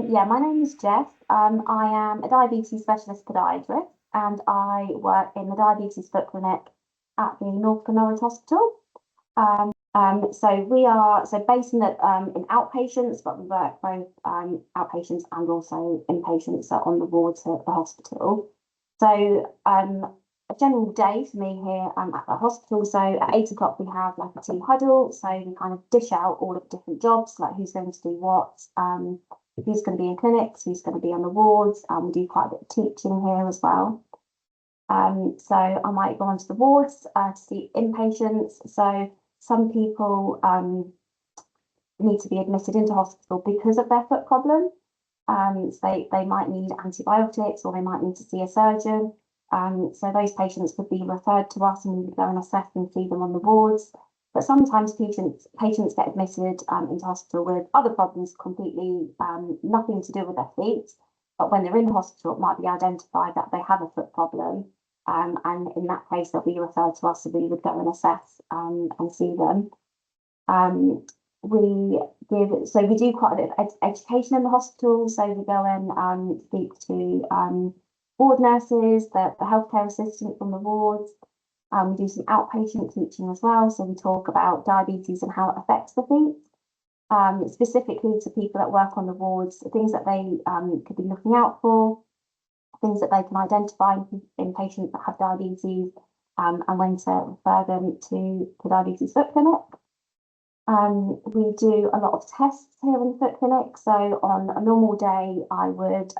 Yeah, my name is Jess. I am a diabetes specialist podiatrist and I work in the diabetes foot clinic at the North Norwich Hospital. So we are based in in outpatients, but we work both outpatients and also inpatients on the wards at the hospital. So a general day for me here at the hospital. So at 8 o'clock we have like a team huddle. So we kind of dish out all of the different jobs, like who's going to do what, who's going to be in clinics, who's going to be on the wards. We do quite a bit of teaching here as well. So I might go onto the wards to see inpatients. So some people need to be admitted into hospital because of their foot problem. So they might need antibiotics or they might need to see a surgeon. So those patients would be referred to us and we would go and assess and see them on the wards. But sometimes patients get admitted into hospital with other problems completely nothing to do with their feet. But when they're in hospital, it might be identified that they have a foot problem. And in that case, they'll be referred to us, so we would go and assess and see them. We do quite a bit of education in the hospital. So we go and speak to ward nurses, the healthcare assistant from the wards. We do some outpatient teaching as well. So we talk about diabetes and how it affects the feet. Specifically to people that work on the wards, things that they could be looking out for, things that they can identify in patients that have diabetes, and when to refer them to the diabetes foot clinic. We do a lot of tests here in the foot clinic. So on a normal day, I would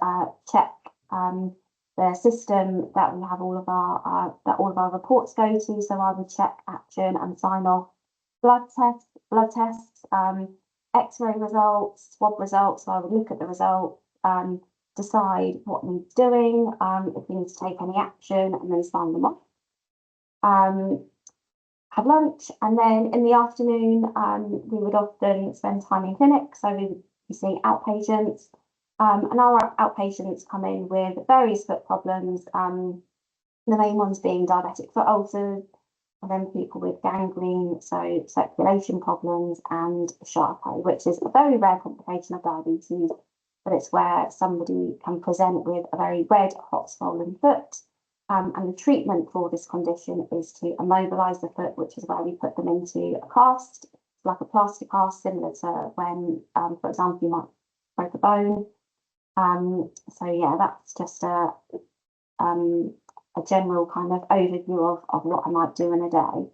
check the system that we have all of our reports go to. So I would check action and sign off blood tests, X-ray results, swab results. So I would look at the results, decide what needs doing, if we need to take any action, and then sign them off. Have lunch, and then in the afternoon, we would often spend time in clinic. So we would be seeing outpatients, and our outpatients come in with various foot problems. The main ones being diabetic foot ulcers, and then people with gangrene, so circulation problems, and Charcot, which is a very rare complication of diabetes, but it's where somebody can present with a very red, hot, swollen foot. And the treatment for this condition is to immobilize the foot, which is where we put them into a cast, like a plaster cast, similar to when, for example, you might break a bone. So yeah, that's just a general kind of overview of what I might do in a day.